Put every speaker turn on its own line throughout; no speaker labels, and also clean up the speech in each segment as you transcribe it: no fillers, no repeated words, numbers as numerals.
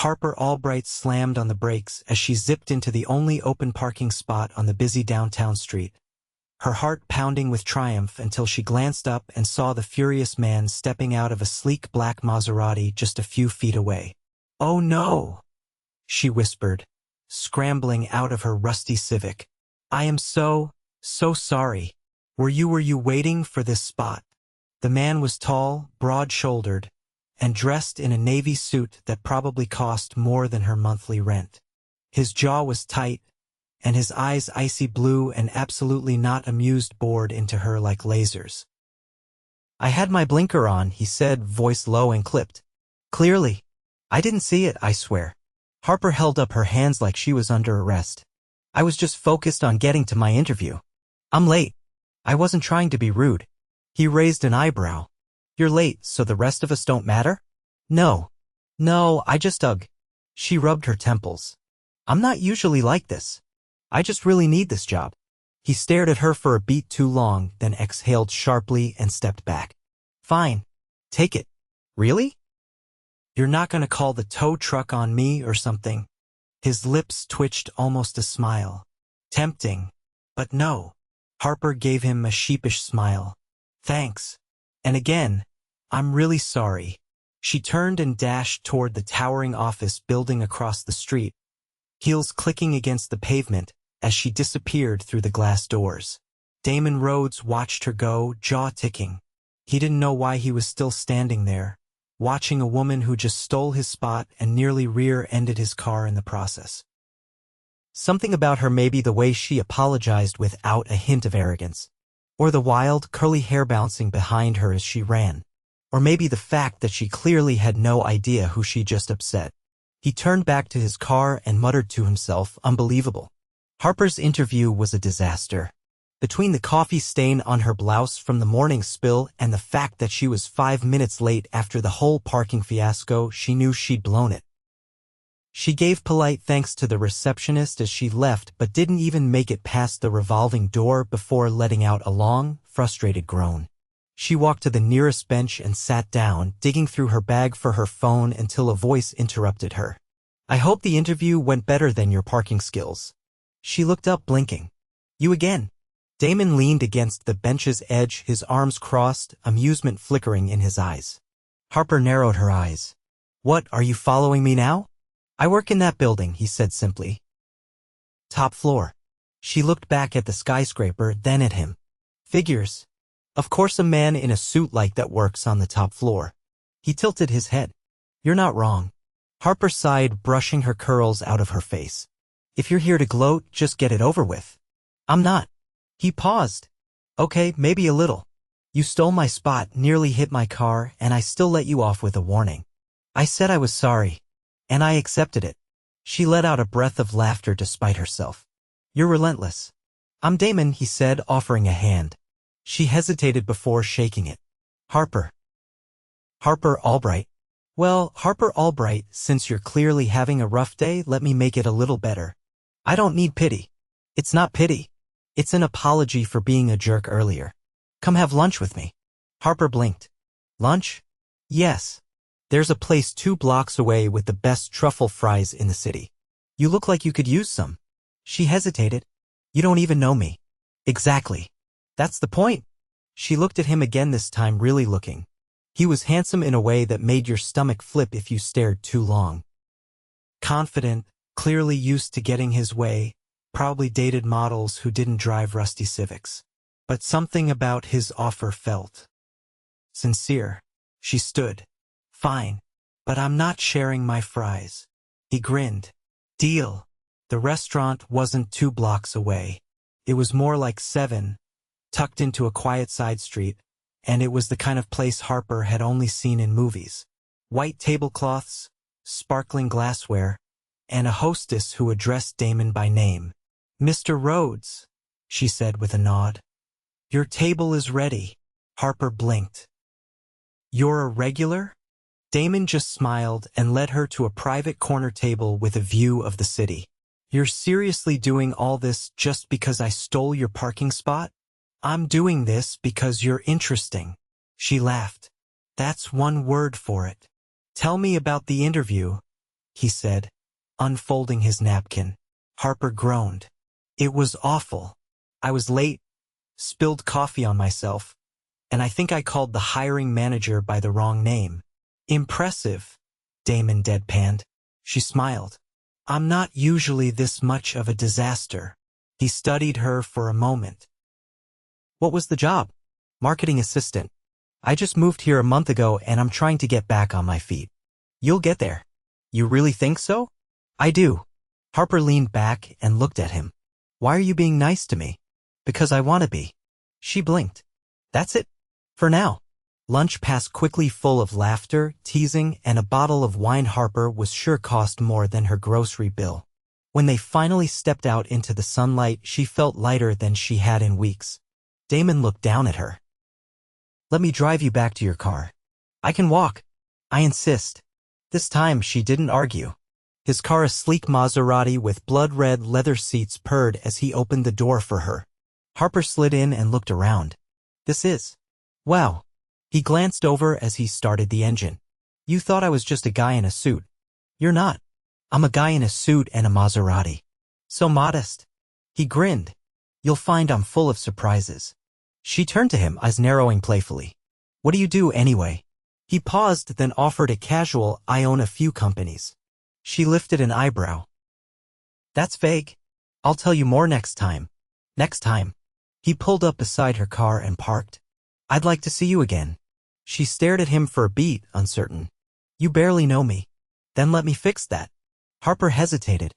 Harper Albright slammed on the brakes as she zipped into the only open parking spot on the busy downtown street, her heart pounding with triumph until she glanced up and saw the furious man stepping out of a sleek black Maserati just a few feet away. "Oh no!" she whispered, scrambling out of her rusty Civic. "I am so sorry. Were you waiting for this spot?" The man was tall, broad-shouldered, and dressed in a navy suit that probably cost more than her monthly rent. His jaw was tight, and his eyes icy blue and absolutely not amused bored into her like lasers. "I had my blinker on," he said, voice low and clipped. "Clearly. I didn't see it, I swear." Harper held up her hands like she was under arrest. "I was just focused on getting to my interview. I'm late. I wasn't trying to be rude." He raised an eyebrow. "You're late, so the rest of us don't matter?" No, I just She rubbed her temples. "I'm not usually like this. I just really need this job." He stared at her for a beat too long, then exhaled sharply and stepped back. "Fine. Take it." "Really? You're not gonna call the tow truck on me or something?" His lips twitched almost a smile. Tempting, but no. Harper gave him a sheepish smile. "Thanks. And again, I'm really sorry." She turned and dashed toward the towering office building across the street, heels clicking against the pavement as she disappeared through the glass doors. Damon Rhodes watched her go, jaw ticking. He didn't know why he was still standing there, watching a woman who just stole his spot and nearly rear-ended his car in the process. Something about her, maybe the way she apologized without a hint of arrogance, or the wild, curly hair bouncing behind her as she ran, or maybe the fact that she clearly had no idea who she just upset. He turned back to his car and muttered to himself, unbelievable. Harper's interview was a disaster. Between the coffee stain on her blouse from the morning spill and the fact that she was 5 minutes late after the whole parking fiasco, she knew she'd blown it. She gave polite thanks to the receptionist as she left, but didn't even make it past the revolving door before letting out a long, frustrated groan. She walked to the nearest bench and sat down, digging through her bag for her phone until a voice interrupted her. "I hope the interview went better than your parking skills." She looked up, blinking. "You again?" Damon leaned against the bench's edge, his arms crossed, amusement flickering in his eyes. Harper narrowed her eyes. "What, are you following me now?" "I work in that building," he said simply. "Top floor." She looked back at the skyscraper, then at him. "Figures. Of course a man in a suit like that works on the top floor." He tilted his head. "You're not wrong." Harper sighed, brushing her curls out of her face. "If you're here to gloat, just get it over with." "I'm not." He paused. "Okay, maybe a little. You stole my spot, nearly hit my car, and I still let you off with a warning. I said I was sorry, and I accepted it." She let out a breath of laughter despite herself. "You're relentless." "I'm Damon," he said, offering a hand. She hesitated before shaking it. Harper Albright." "Well, Harper Albright, since you're clearly having a rough day, let me make it a little better. I don't need pity." "It's not pity. It's an apology for being a jerk earlier. Come have lunch with me." Harper blinked. "Lunch?" "Yes. There's a place 2 blocks away with the best truffle fries in the city. You look like you could use some." She hesitated. "You don't even know me." "Exactly. That's the point." She looked at him again, this time really looking. He was handsome in a way that made your stomach flip if you stared too long. Confident, clearly used to getting his way, probably dated models who didn't drive rusty Civics. But something about his offer felt sincere. She stood. "Fine, but I'm not sharing my fries." He grinned. "Deal." The restaurant wasn't 2 blocks away. It was more like 7, tucked into a quiet side street, and it was the kind of place Harper had only seen in movies. White tablecloths, sparkling glassware, and a hostess who addressed Damon by name. "Mr. Rhodes," she said with a nod. "Your table is ready." Harper blinked. "You're a regular?" Damon just smiled and led her to a private corner table with a view of the city. "You're seriously doing all this just because I stole your parking spot?" "I'm doing this because you're interesting." She laughed. "That's one word for it. Tell me about the interview." he said, unfolding his napkin. Harper groaned. It was awful. I was late, spilled coffee on myself, and I think I called the hiring manager by the wrong name. Impressive, Damon deadpanned. She smiled. I'm not usually this much of a disaster. He studied her for a moment. What was the job? Marketing assistant. I just moved here a month ago and I'm trying to get back on my feet. You'll get there. You really think so? I do. Harper leaned back and looked at him. Why are you being nice to me? Because I want to be. She blinked. That's it? For now. Lunch passed quickly, full of laughter, teasing, and a bottle of wine Harper was sure cost more than her grocery bill. When they finally stepped out into the sunlight, she felt lighter than she had in weeks. Damon looked down at her. Let me drive you back to your car. I can walk. I insist. This time she didn't argue. His car, a sleek Maserati with blood-red leather seats, purred as he opened the door for her. Harper slid in and looked around. This is... Wow. He glanced over as he started the engine. You thought I was just a guy in a suit. You're not. I'm a guy in a suit and a Maserati. So modest. He grinned. You'll find I'm full of surprises. She turned to him, eyes narrowing playfully. What do you do anyway? He paused, then offered a casual, I own a few companies. She lifted an eyebrow. That's vague. I'll tell you more next time. Next time. He pulled up beside her car and parked. I'd like to see you again. She stared at him for a beat, uncertain. You barely know me. Then let me fix that. Harper hesitated.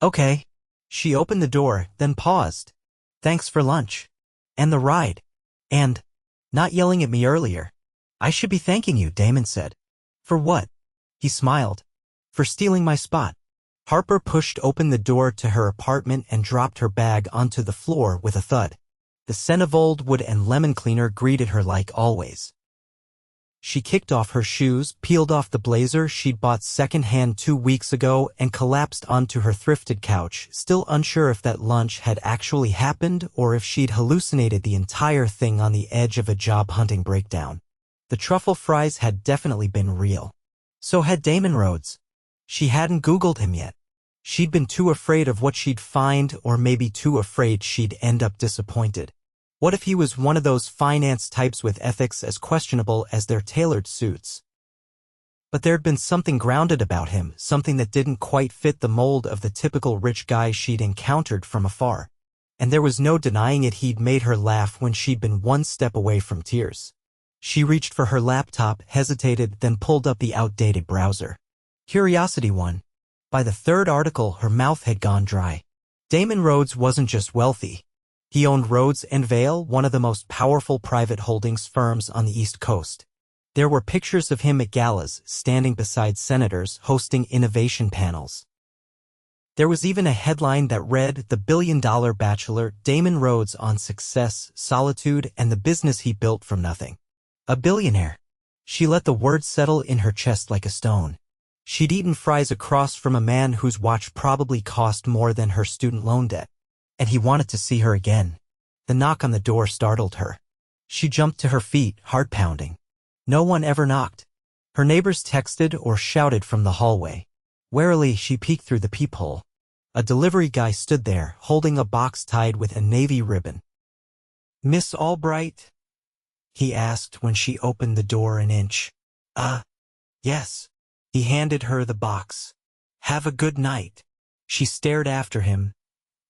Okay. She opened the door, then paused. Thanks for lunch. And the ride. And not yelling at me earlier. I should be thanking you, Damon said. For what? He smiled. For stealing my spot. Harper pushed open the door to her apartment and dropped her bag onto the floor with a thud. The scent of old wood and lemon cleaner greeted her like always. She kicked off her shoes, peeled off the blazer she'd bought second-hand 2 weeks ago, and collapsed onto her thrifted couch, still unsure if that lunch had actually happened or if she'd hallucinated the entire thing on the edge of a job-hunting breakdown. The truffle fries had definitely been real. So had Damon Rhodes. She hadn't Googled him yet. She'd been too afraid of what she'd find, or maybe too afraid she'd end up disappointed. What if he was one of those finance types with ethics as questionable as their tailored suits? But there'd been something grounded about him, something that didn't quite fit the mold of the typical rich guy she'd encountered from afar. And there was no denying it, he'd made her laugh when she'd been one step away from tears. She reached for her laptop, hesitated, then pulled up the outdated browser. Curiosity won. By the third article, her mouth had gone dry. Damon Rhodes wasn't just wealthy. He owned Rhodes and Vail, one of the most powerful private holdings firms on the East Coast. There were pictures of him at galas, standing beside senators, hosting innovation panels. There was even a headline that read, "The Billion-Dollar Bachelor, Damon Rhodes on Success, Solitude, and the Business He Built from Nothing." A billionaire. She let the word settle in her chest like a stone. She'd eaten fries across from a man whose watch probably cost more than her student loan debt. And he wanted to see her again. The knock on the door startled her. She jumped to her feet, heart pounding. No one ever knocked. Her neighbors texted or shouted from the hallway. Warily, she peeked through the peephole. A delivery guy stood there, holding a box tied with a navy ribbon. "Miss Albright?" he asked when she opened the door an inch. Yes." He handed her the box. "Have a good night." She stared after him,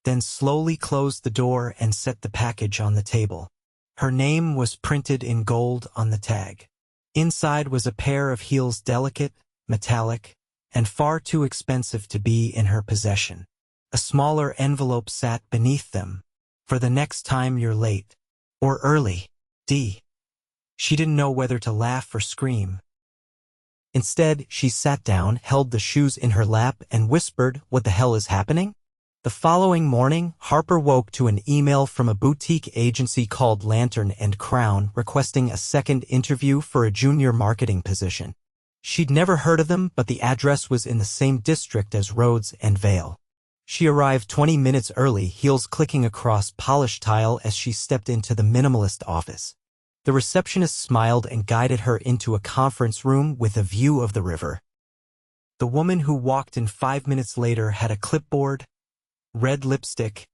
then slowly closed the door and set the package on the table. Her name was printed in gold on the tag. Inside was a pair of heels, delicate, metallic, and far too expensive to be in her possession. A smaller envelope sat beneath them. "For the next time you're late. Or early. D." She didn't know whether to laugh or scream. Instead, she sat down, held the shoes in her lap, and whispered, "What the hell is happening?" The following morning, Harper woke to an email from a boutique agency called Lantern and Crown requesting a second interview for a junior marketing position. She'd never heard of them, but the address was in the same district as Rhodes and Vail. She arrived 20 minutes early, heels clicking across polished tile as she stepped into the minimalist office. The receptionist smiled and guided her into a conference room with a view of the river. The woman who walked in 5 minutes later had a clipboard, red lipstick,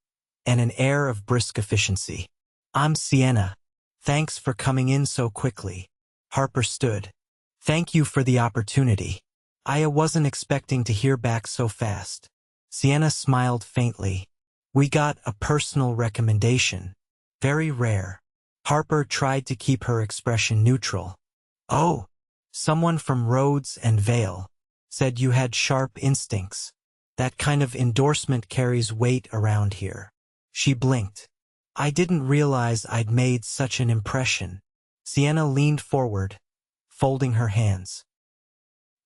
and an air of brisk efficiency. "I'm Sienna. Thanks for coming in so quickly." Harper stood. "Thank you for the opportunity. I wasn't expecting to hear back so fast." Sienna smiled faintly. "We got a personal recommendation. Very rare." Harper tried to keep her expression neutral. "Oh, someone from Rhodes and Vale. Said you had sharp instincts. That kind of endorsement carries weight around here." She blinked. "I didn't realize I'd made such an impression." Sienna leaned forward, folding her hands.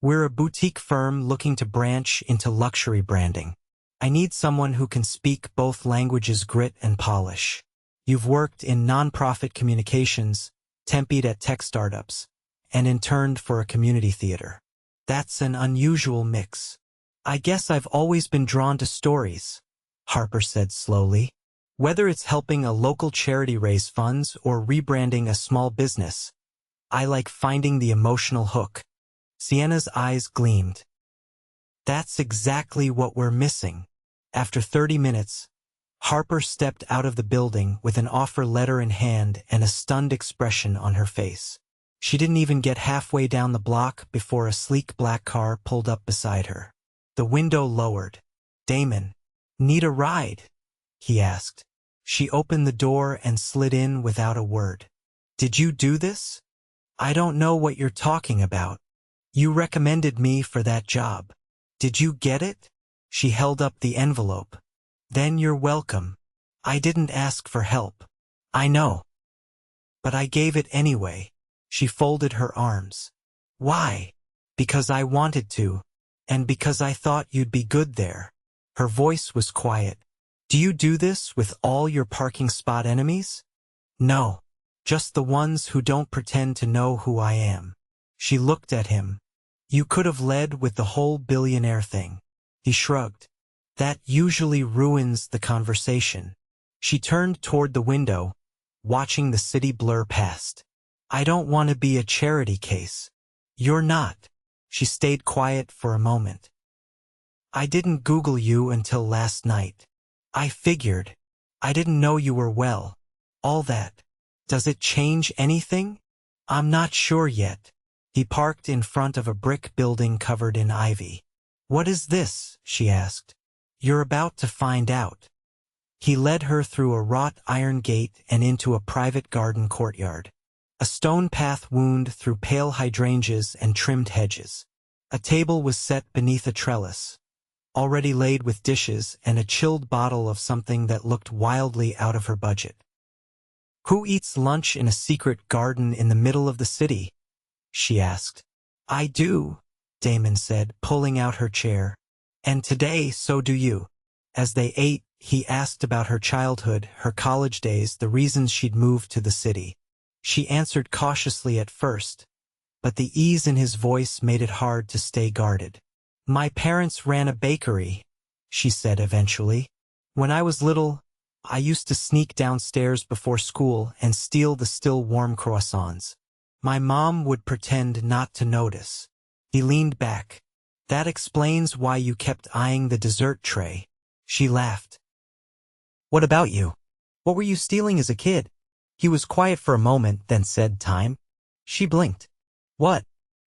"We're a boutique firm looking to branch into luxury branding. I need someone who can speak both languages, grit and polish. You've worked in nonprofit communications, tempied at tech startups, and interned for a community theater. That's an unusual mix." "I guess I've always been drawn to stories," Harper said slowly. "Whether it's helping a local charity raise funds or rebranding a small business, I like finding the emotional hook." Sienna's eyes gleamed. "That's exactly what we're missing." After 30 minutes, Harper stepped out of the building with an offer letter in hand and a stunned expression on her face. She didn't even get halfway down the block before a sleek black car pulled up beside her. The window lowered. "Damon, need a ride?" he asked. She opened the door and slid in without a word. "Did you do this?" "I don't know what you're talking about. You recommended me for that job. Did you get it?" She held up the envelope. "Then you're welcome. I didn't ask for help." "I know. But I gave it anyway." She folded her arms. "Why?" "Because I wanted to, and because I thought you'd be good there." Her voice was quiet. "Do you do this with all your parking spot enemies?" "No. Just the ones who don't pretend to know who I am." She looked at him. "You could have led with the whole billionaire thing." He shrugged. "That usually ruins the conversation." She turned toward the window, watching the city blur past. "I don't want to be a charity case." "You're not." She stayed quiet for a moment. "I didn't Google you until last night. I figured. I didn't know you were well. All that. Does it change anything?" "I'm not sure yet." He parked in front of a brick building covered in ivy. "What is this?" she asked. "You're about to find out." He led her through a wrought iron gate and into a private garden courtyard. A stone path wound through pale hydrangeas and trimmed hedges. A table was set beneath a trellis, already laid with dishes and a chilled bottle of something that looked wildly out of her budget. "Who eats lunch in a secret garden in the middle of the city?" she asked. "I do," Damon said, pulling out her chair. "And today, so do you." As they ate, he asked about her childhood, her college days, the reasons she'd moved to the city. She answered cautiously at first, but the ease in his voice made it hard to stay guarded. "My parents ran a bakery," she said eventually. "When I was little, I used to sneak downstairs before school and steal the still warm croissants. My mom would pretend not to notice." He leaned back. "That explains why you kept eyeing the dessert tray." She laughed. "What about you? What were you stealing as a kid?" He was quiet for a moment, then said, "Time." She blinked. "What?"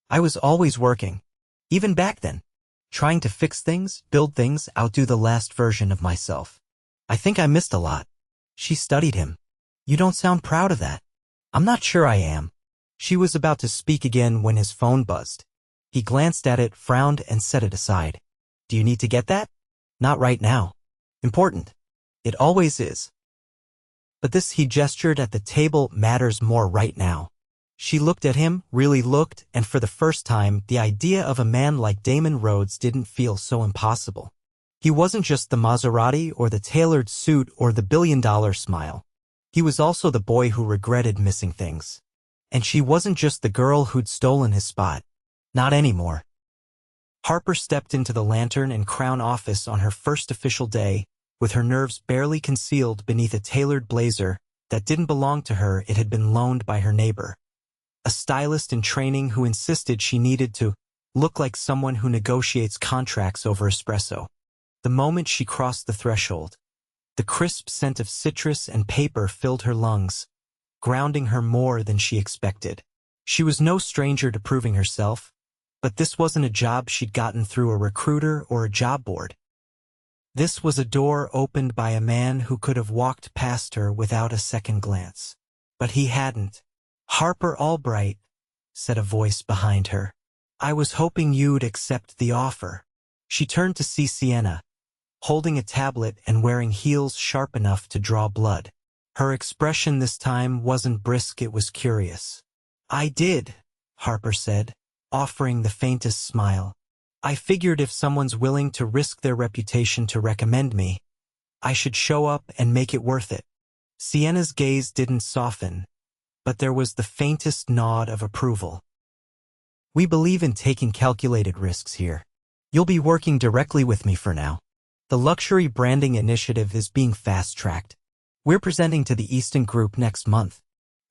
"I was always working. Even back then. Trying to fix things, build things, outdo the last version of myself. I think I missed a lot." She studied him. "You don't sound proud of that." "I'm not sure I am." She was about to speak again when his phone buzzed. He glanced at it, frowned, and set it aside. "Do you need to get that?" "Not right now." "Important." "It always is. But this," he gestured at the table, "matters more right now." She looked at him, really looked, and for the first time, the idea of a man like Damon Rhodes didn't feel so impossible. He wasn't just the Maserati or the tailored suit or the billion-dollar smile. He was also the boy who regretted missing things. And she wasn't just the girl who'd stolen his spot. Not anymore. Harper stepped into the Lantern and Crown office on her first official day, with her nerves barely concealed beneath a tailored blazer that didn't belong to her. It had been loaned by her neighbor, a stylist in training who insisted she needed to looked like someone who negotiates contracts over espresso. The moment she crossed the threshold, the crisp scent of citrus and paper filled her lungs, grounding her more than she expected. She was no stranger to proving herself, but this wasn't a job she'd gotten through a recruiter or a job board. This was a door opened by a man who could have walked past her without a second glance. But he hadn't. "Harper Albright," said a voice behind her. "I was hoping you'd accept the offer." She turned to see Sienna, holding a tablet and wearing heels sharp enough to draw blood. Her expression this time wasn't brisk, it was curious. "I did," Harper said, offering the faintest smile. "I figured if someone's willing to risk their reputation to recommend me, I should show up and make it worth it." Sienna's gaze didn't soften, but there was the faintest nod of approval. "We believe in taking calculated risks here. You'll be working directly with me for now. The luxury branding initiative is being fast-tracked. We're presenting to the Easton Group next month."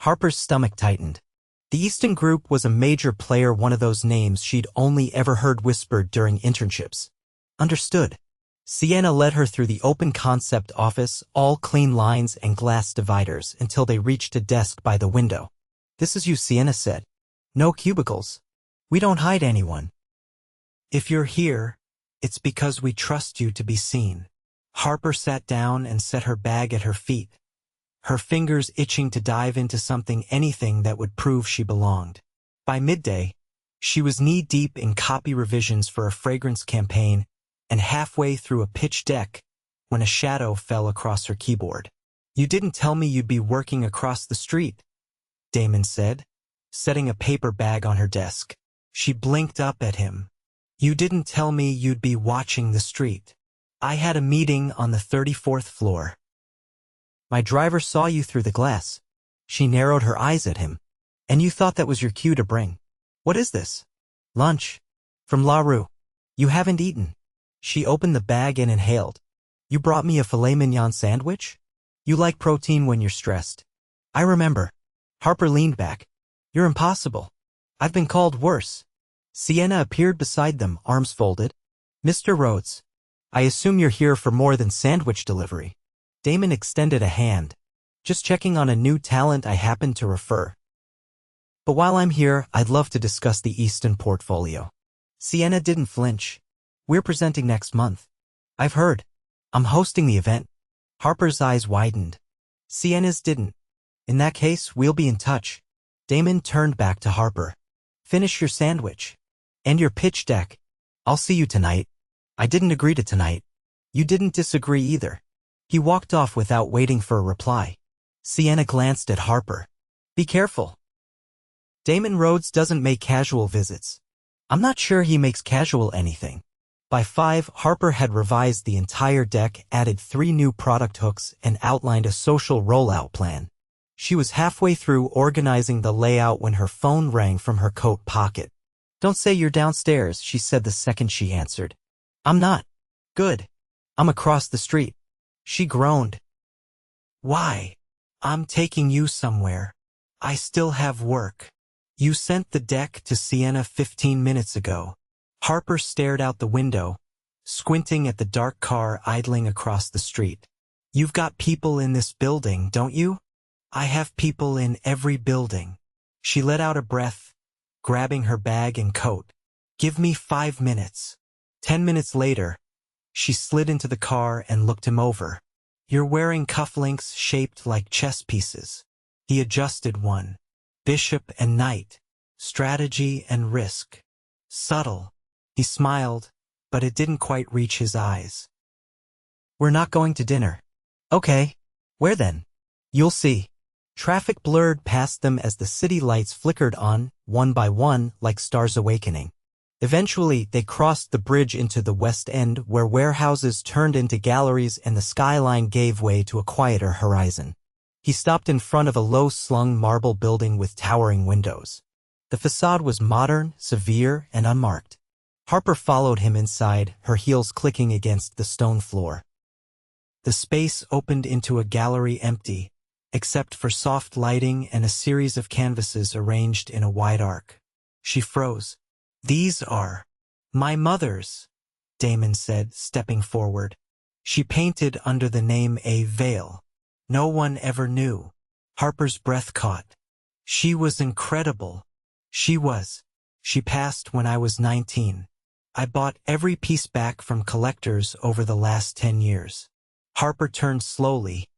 Harper's stomach tightened. The Easton Group was a major player, one of those names she'd only ever heard whispered during internships. Understood. Sienna led her through the open concept office, all clean lines and glass dividers, until they reached a desk by the window. "This is you," Sienna said. "No cubicles. We don't hide anyone. If you're here, it's because we trust you to be seen." Harper sat down and set her bag at her feet, her fingers itching to dive into anything that would prove she belonged. By midday, she was knee-deep in copy revisions for a fragrance campaign and halfway through a pitch deck when a shadow fell across her keyboard. "You didn't tell me you'd be working across the street," Damon said, setting a paper bag on her desk. She blinked up at him. "You didn't tell me you'd be watching the street. I had a meeting on the 34th floor. My driver saw you through the glass." She narrowed her eyes at him. "And you thought that was your cue to bring. What is this?" "Lunch. From La Rue. You haven't eaten." She opened the bag and inhaled. "You brought me a filet mignon sandwich? You like protein when you're stressed." "I remember." Harper leaned back. "You're impossible. I've been called worse." Sienna appeared beside them, arms folded. "Mr. Rhodes, I assume you're here for more than sandwich delivery." Damon extended a hand. "Just checking on a new talent I happen to refer. But while I'm here, I'd love to discuss the Easton portfolio." Sienna didn't flinch. "We're presenting next month." "I've heard. I'm hosting the event." Harper's eyes widened. Sienna's didn't. "In that case, we'll be in touch." Damon turned back to Harper. "Finish your sandwich. And your pitch deck. I'll see you tonight." "I didn't agree to tonight." "You didn't disagree either." He walked off without waiting for a reply. Sienna glanced at Harper. "Be careful. Damon Rhodes doesn't make casual visits." "I'm not sure he makes casual anything." By 5, Harper had revised the entire deck, added 3 new product hooks, and outlined a social rollout plan. She was halfway through organizing the layout when her phone rang from her coat pocket. "Don't say you're downstairs," she said the second she answered. "I'm not." "Good. I'm across the street." She groaned. "Why? I'm taking you somewhere. I still have work." "You sent the deck to Sienna 15 minutes ago." Harper stared out the window, squinting at the dark car idling across the street. "You've got people in this building, don't you?" "I have people in every building." She let out a breath, grabbing her bag and coat. "Give me 5 minutes." 10 minutes later, she slid into the car and looked him over. "You're wearing cufflinks shaped like chess pieces." He adjusted one. "Bishop and knight. Strategy and risk. Subtle." He smiled, but it didn't quite reach his eyes. "We're not going to dinner." "Okay. Where then?" "You'll see." Traffic blurred past them as the city lights flickered on, one by one, like stars awakening. Eventually, they crossed the bridge into the West End, where warehouses turned into galleries and the skyline gave way to a quieter horizon. He stopped in front of a low-slung marble building with towering windows. The facade was modern, severe, and unmarked. Harper followed him inside, her heels clicking against the stone floor. The space opened into a gallery empty, except for soft lighting and a series of canvases arranged in a wide arc. She froze. These are my mother's, Damon said, stepping forward. She painted under the name A. Vale. No one ever knew. Harper's breath caught. She was incredible. She was. She passed when I was 19. I bought every piece back from collectors over the last 10 years. Harper turned slowly,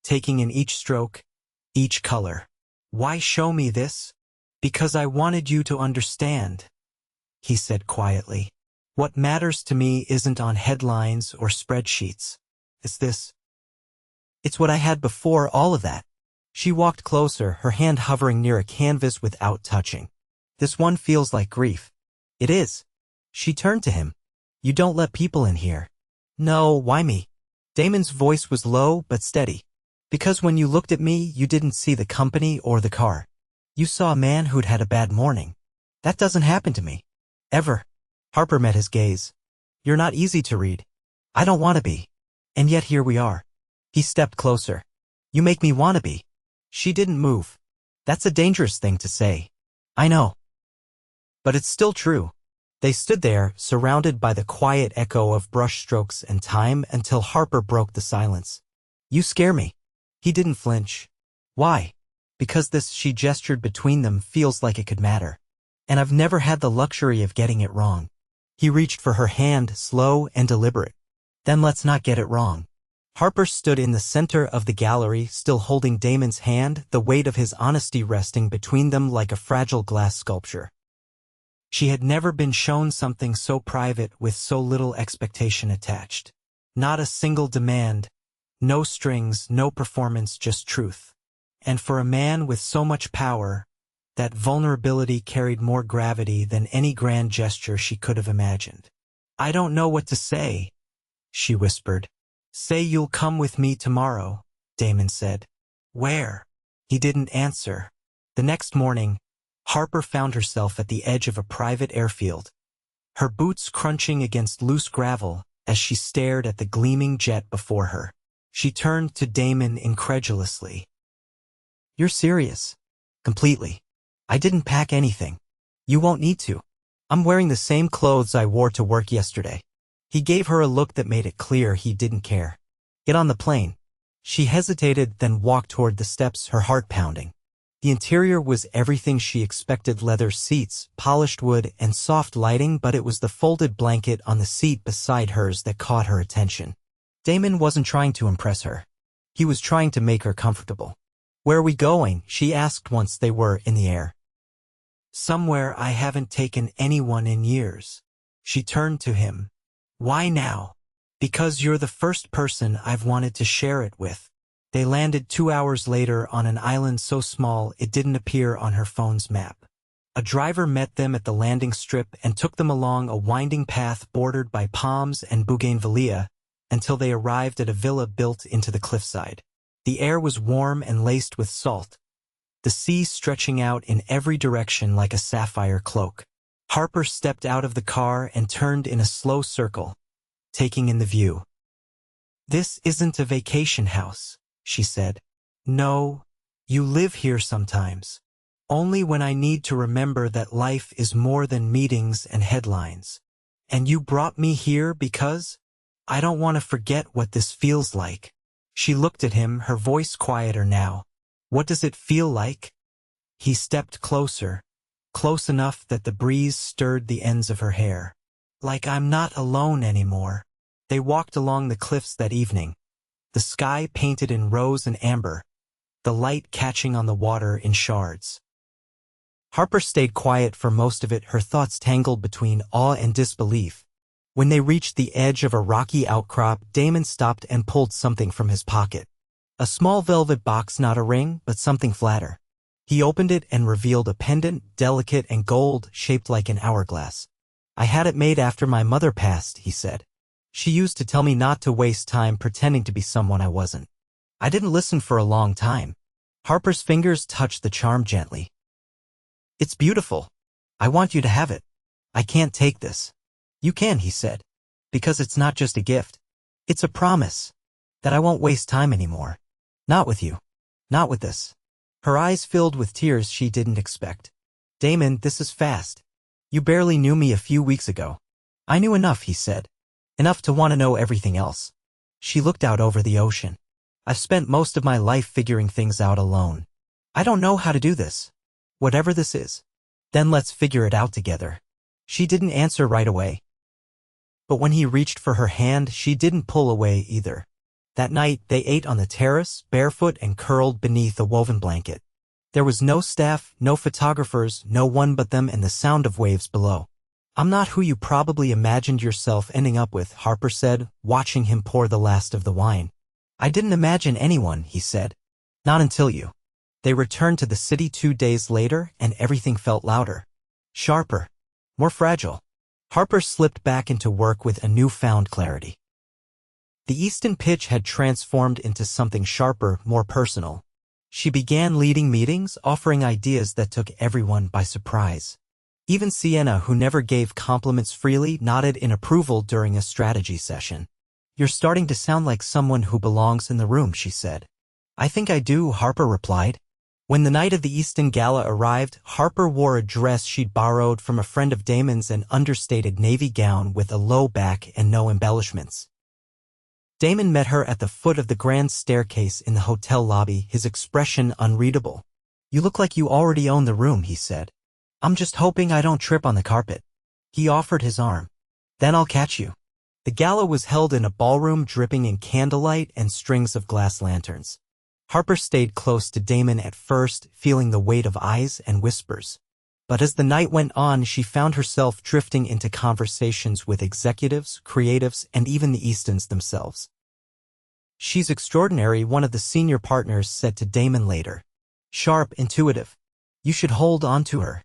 taking in each stroke, each color. Why show me this? Because I wanted you to understand, he said quietly. What matters to me isn't on headlines or spreadsheets. It's this. It's what I had before all of that. She walked closer, her hand hovering near a canvas without touching. This one feels like grief. It is. She turned to him. You don't let people in here. No, why me? Damon's voice was low but steady. Because when you looked at me, you didn't see the company or the car. You saw a man who'd had a bad morning. That doesn't happen to me. Ever. Harper met his gaze. You're not easy to read. I don't want to be. And yet here we are. He stepped closer. You make me want to be. She didn't move. That's a dangerous thing to say. I know. But it's still true. They stood there, surrounded by the quiet echo of brushstrokes and time until Harper broke the silence. You scare me. He didn't flinch. Why? Because this, she gestured between them, feels like it could matter. And I've never had the luxury of getting it wrong. He reached for her hand, slow and deliberate. Then let's not get it wrong. Harper stood in the center of the gallery, still holding Damon's hand, the weight of his honesty resting between them like a fragile glass sculpture. She had never been shown something so private with so little expectation attached. Not a single demand, no strings, no performance, just truth. And for a man with so much power, that vulnerability carried more gravity than any grand gesture she could have imagined. I don't know what to say, she whispered. Say you'll come with me tomorrow, Damon said. Where? He didn't answer. The next morning, Harper found herself at the edge of a private airfield, her boots crunching against loose gravel as she stared at the gleaming jet before her. She turned to Damon incredulously. You're serious? Completely. I didn't pack anything. You won't need to. I'm wearing the same clothes I wore to work yesterday. He gave her a look that made it clear he didn't care. Get on the plane. She hesitated, then walked toward the steps, her heart pounding. The interior was everything she expected: leather seats, polished wood, and soft lighting, but it was the folded blanket on the seat beside hers that caught her attention. Damon wasn't trying to impress her. He was trying to make her comfortable. Where are we going? She asked once they were in the air. Somewhere I haven't taken anyone in years. She turned to him. Why now? Because you're the first person I've wanted to share it with. They landed 2 hours later on an island so small it didn't appear on her phone's map. A driver met them at the landing strip and took them along a winding path bordered by palms and bougainvillea until they arrived at a villa built into the cliffside. The air was warm and laced with salt, the sea stretching out in every direction like a sapphire cloak. Harper stepped out of the car and turned in a slow circle, taking in the view. This isn't a vacation house, she said. No, you live here sometimes. Only when I need to remember that life is more than meetings and headlines. And you brought me here because I don't want to forget what this feels like. She looked at him, her voice quieter now. What does it feel like? He stepped closer, close enough that the breeze stirred the ends of her hair. Like I'm not alone anymore. They walked along the cliffs that evening, the sky painted in rose and amber, the light catching on the water in shards. Harper stayed quiet for most of it, her thoughts tangled between awe and disbelief. When they reached the edge of a rocky outcrop, Damon stopped and pulled something from his pocket. A small velvet box, not a ring, but something flatter. He opened it and revealed a pendant, delicate and gold, shaped like an hourglass. I had it made after my mother passed, he said. She used to tell me not to waste time pretending to be someone I wasn't. I didn't listen for a long time. Harper's fingers touched the charm gently. It's beautiful. I want you to have it. I can't take this. You can, he said. Because it's not just a gift. It's a promise. That I won't waste time anymore. Not with you. Not with this. Her eyes filled with tears she didn't expect. Damon, this is fast. You barely knew me a few weeks ago. I knew enough, he said. Enough to want to know everything else. She looked out over the ocean. I've spent most of my life figuring things out alone. I don't know how to do this. Whatever this is. Then let's figure it out together. She didn't answer right away. But when he reached for her hand, she didn't pull away either. That night, they ate on the terrace, barefoot and curled beneath a woven blanket. There was no staff, no photographers, no one but them and the sound of waves below. I'm not who you probably imagined yourself ending up with, Harper said, watching him pour the last of the wine. I didn't imagine anyone, he said. Not until you. They returned to the city 2 days later, and everything felt louder. Sharper. More fragile. Harper slipped back into work with a newfound clarity. The Easton pitch had transformed into something sharper, more personal. She began leading meetings, offering ideas that took everyone by surprise. Even Sienna, who never gave compliments freely, nodded in approval during a strategy session. You're starting to sound like someone who belongs in the room, she said. I think I do, Harper replied. When the night of the Easton Gala arrived, Harper wore a dress she'd borrowed from a friend of Damon's, an understated navy gown with a low back and no embellishments. Damon met her at the foot of the grand staircase in the hotel lobby, his expression unreadable. You look like you already own the room, he said. I'm just hoping I don't trip on the carpet. He offered his arm. Then I'll catch you. The gala was held in a ballroom dripping in candlelight and strings of glass lanterns. Harper stayed close to Damon at first, feeling the weight of eyes and whispers. But as the night went on, she found herself drifting into conversations with executives, creatives, and even the Eastons themselves. She's extraordinary, one of the senior partners said to Damon later. Sharp, intuitive. You should hold on to her.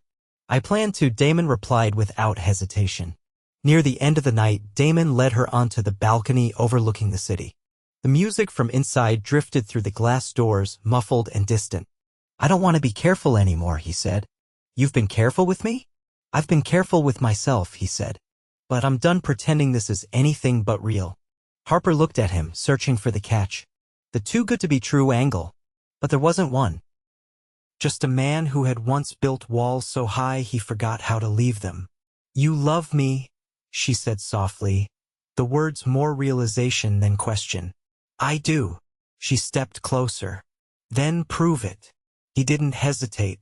I plan to, Damon replied without hesitation. Near the end of the night, Damon led her onto the balcony overlooking the city. The music from inside drifted through the glass doors, muffled and distant. I don't want to be careful anymore, he said. You've been careful with me? I've been careful with myself, he said. But I'm done pretending this is anything but real. Harper looked at him, searching for the catch. The too good to be true angle. But there wasn't one. Just a man who had once built walls so high he forgot how to leave them. You love me, she said softly, the words more realization than question. I do. She stepped closer. Then prove it. He didn't hesitate.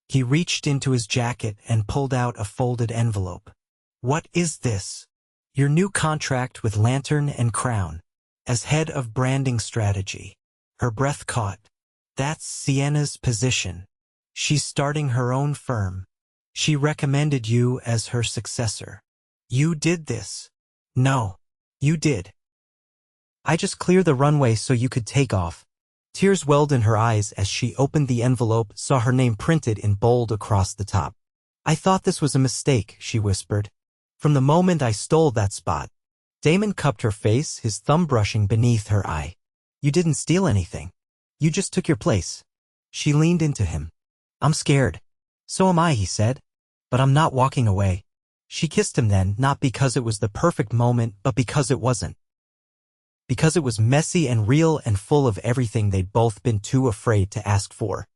He reached into his jacket and pulled out a folded envelope. What is this? Your new contract with Lantern and Crown. As head of branding strategy. Her breath caught. That's Sienna's position. She's starting her own firm. She recommended you as her successor. You did this. No. You did. I just cleared the runway so you could take off. Tears welled in her eyes as she opened the envelope, saw her name printed in bold across the top. I thought this was a mistake, she whispered. From the moment I stole that spot. Damon cupped her face, his thumb brushing beneath her eye. You didn't steal anything. You just took your place. She leaned into him. I'm scared. So am I, he said. But I'm not walking away. She kissed him then, not because it was the perfect moment, but because it wasn't. Because it was messy and real and full of everything they'd both been too afraid to ask for.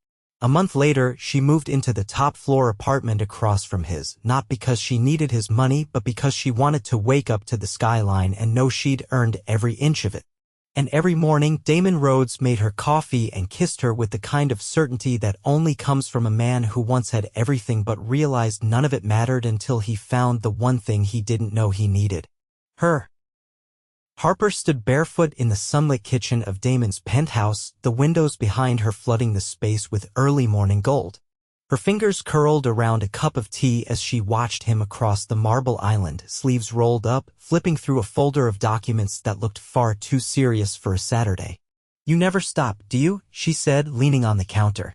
A month later, she moved into the top-floor apartment across from his, not because she needed his money, but because she wanted to wake up to the skyline and know she'd earned every inch of it. And every morning, Damon Rhodes made her coffee and kissed her with the kind of certainty that only comes from a man who once had everything but realized none of it mattered until he found the one thing he didn't know he needed. Her. Harper stood barefoot in the sunlit kitchen of Damon's penthouse, the windows behind her flooding the space with early morning gold. Her fingers curled around a cup of tea as she watched him across the marble island, sleeves rolled up, flipping through a folder of documents that looked far too serious for a Saturday. You never stop, do you? She said, leaning on the counter.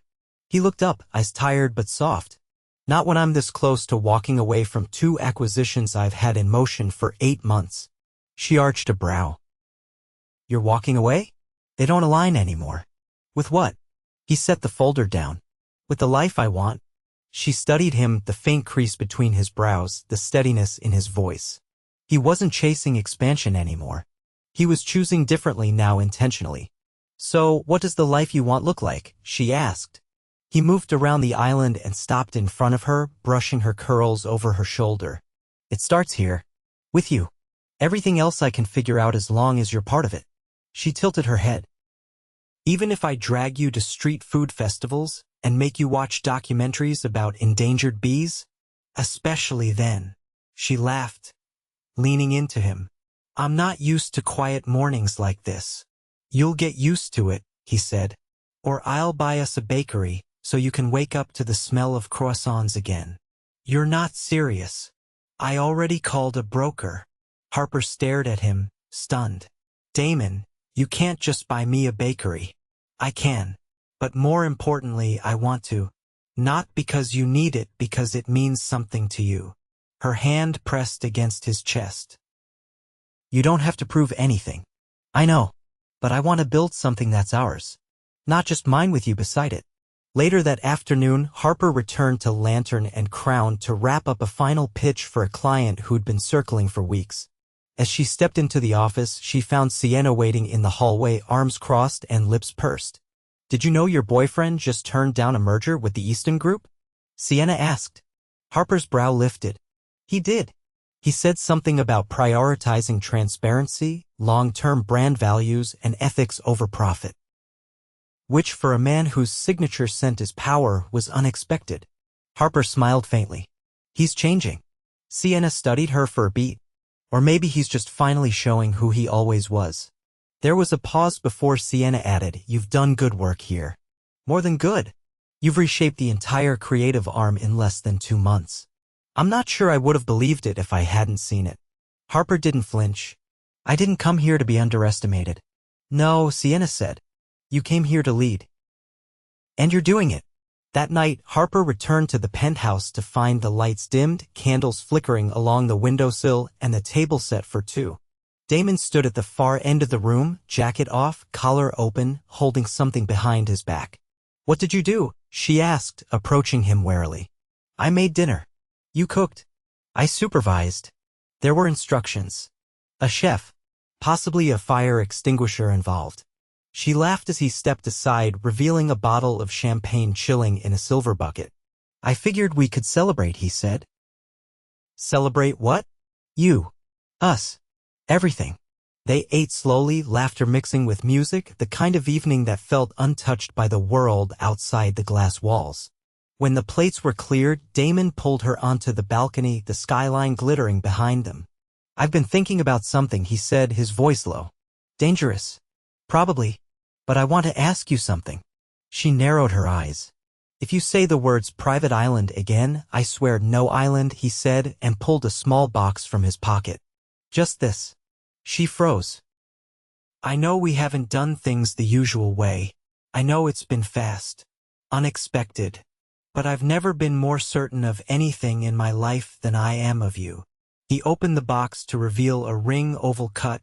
He looked up, eyes tired but soft. Not when I'm this close to walking away from 2 acquisitions I've had in motion for 8 months. She arched a brow. You're walking away? They don't align anymore. With what? He set the folder down. With the life I want. She studied him, the faint crease between his brows, the steadiness in his voice. He wasn't chasing expansion anymore. He was choosing differently now, intentionally. So, what does the life you want look like? She asked. He moved around the island and stopped in front of her, brushing her curls over her shoulder. It starts here. With you. Everything else I can figure out as long as you're part of it. She tilted her head. Even if I drag you to street food festivals and make you watch documentaries about endangered bees? Especially then. She laughed, leaning into him. I'm not used to quiet mornings like this. You'll get used to it, he said. Or I'll buy us a bakery so you can wake up to the smell of croissants again. You're not serious. I already called a broker. Harper stared at him, stunned. Damon, you can't just buy me a bakery. I can. But more importantly, I want to. Not because you need it, because it means something to you. Her hand pressed against his chest. You don't have to prove anything. I know. But I want to build something that's ours. Not just mine with you beside it. Later that afternoon, Harper returned to Lantern and Crown to wrap up a final pitch for a client who'd been circling for weeks. As she stepped into the office, she found Sienna waiting in the hallway, arms crossed and lips pursed. Did you know your boyfriend just turned down a merger with the Easton Group? Sienna asked. Harper's brow lifted. He did. He said something about prioritizing transparency, long-term brand values, and ethics over profit. Which, for a man whose signature scent is power, was unexpected. Harper smiled faintly. He's changing. Sienna studied her for a beat. Or maybe he's just finally showing who he always was. There was a pause before Sienna added, You've done good work here. More than good. You've reshaped the entire creative arm in less than 2 months. I'm not sure I would have believed it if I hadn't seen it. Harper didn't flinch. I didn't come here to be underestimated. No, Sienna said. You came here to lead. And you're doing it. That night, Harper returned to the penthouse to find the lights dimmed, candles flickering along the windowsill, and the table set for 2. Damon stood at the far end of the room, jacket off, collar open, holding something behind his back. What did you do? She asked, approaching him warily. I made dinner. You cooked. I supervised. There were instructions. A chef. Possibly a fire extinguisher involved. She laughed as he stepped aside, revealing a bottle of champagne chilling in a silver bucket. I figured we could celebrate, he said. Celebrate what? You. Us. Everything. They ate slowly, laughter mixing with music, the kind of evening that felt untouched by the world outside the glass walls. When the plates were cleared, Damon pulled her onto the balcony, the skyline glittering behind them. I've been thinking about something, he said, his voice low. Dangerous. Probably. But I want to ask you something. She narrowed her eyes. If you say the words private island again, I swear no island, he said, and pulled a small box from his pocket. Just this. She froze. I know we haven't done things the usual way. I know it's been fast. Unexpected. But I've never been more certain of anything in my life than I am of you. He opened the box to reveal a ring oval cut.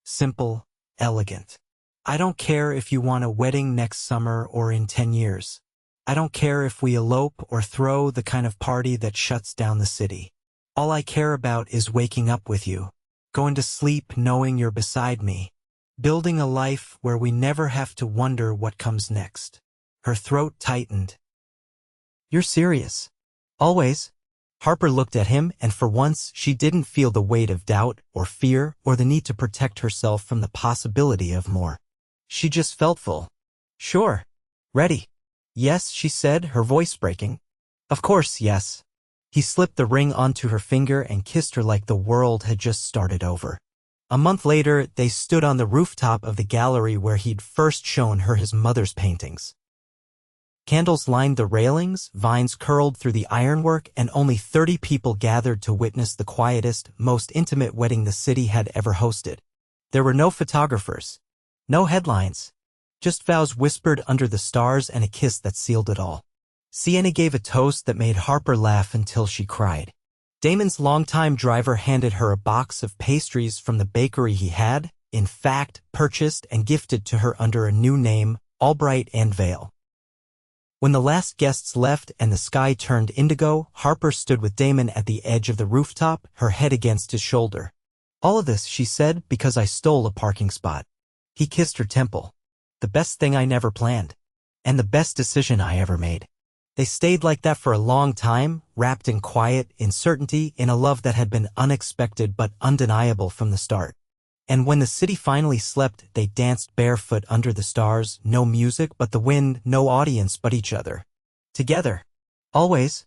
Simple, elegant. I don't care if you want a wedding next summer or in 10 years. I don't care if we elope or throw the kind of party that shuts down the city. All I care about is waking up with you, going to sleep knowing you're beside me, building a life where we never have to wonder what comes next. Her throat tightened. You're serious? Always? Harper looked at him, and for once she didn't feel the weight of doubt or fear or the need to protect herself from the possibility of more. She just felt full. Sure. Ready. Yes, she said, her voice breaking. Of course, yes. He slipped the ring onto her finger and kissed her like the world had just started over. A month later, they stood on the rooftop of the gallery where he'd first shown her his mother's paintings. Candles lined the railings, vines curled through the ironwork, and only 30 people gathered to witness the quietest, most intimate wedding the city had ever hosted. There were no photographers. No headlines. Just vows whispered under the stars and a kiss that sealed it all. Sienna gave a toast that made Harper laugh until she cried. Damon's longtime driver handed her a box of pastries from the bakery he had, in fact, purchased and gifted to her under a new name, Albright and Vale. When the last guests left and the sky turned indigo, Harper stood with Damon at the edge of the rooftop, her head against his shoulder. All of this, she said, because I stole a parking spot. He kissed her temple. The best thing I never planned. and the best decision I ever made. They stayed like that for a long time, wrapped in quiet, in certainty, in a love that had been unexpected but undeniable from the start. And when the city finally slept, they danced barefoot under the stars, no music but the wind, no audience but each other. Together. Always.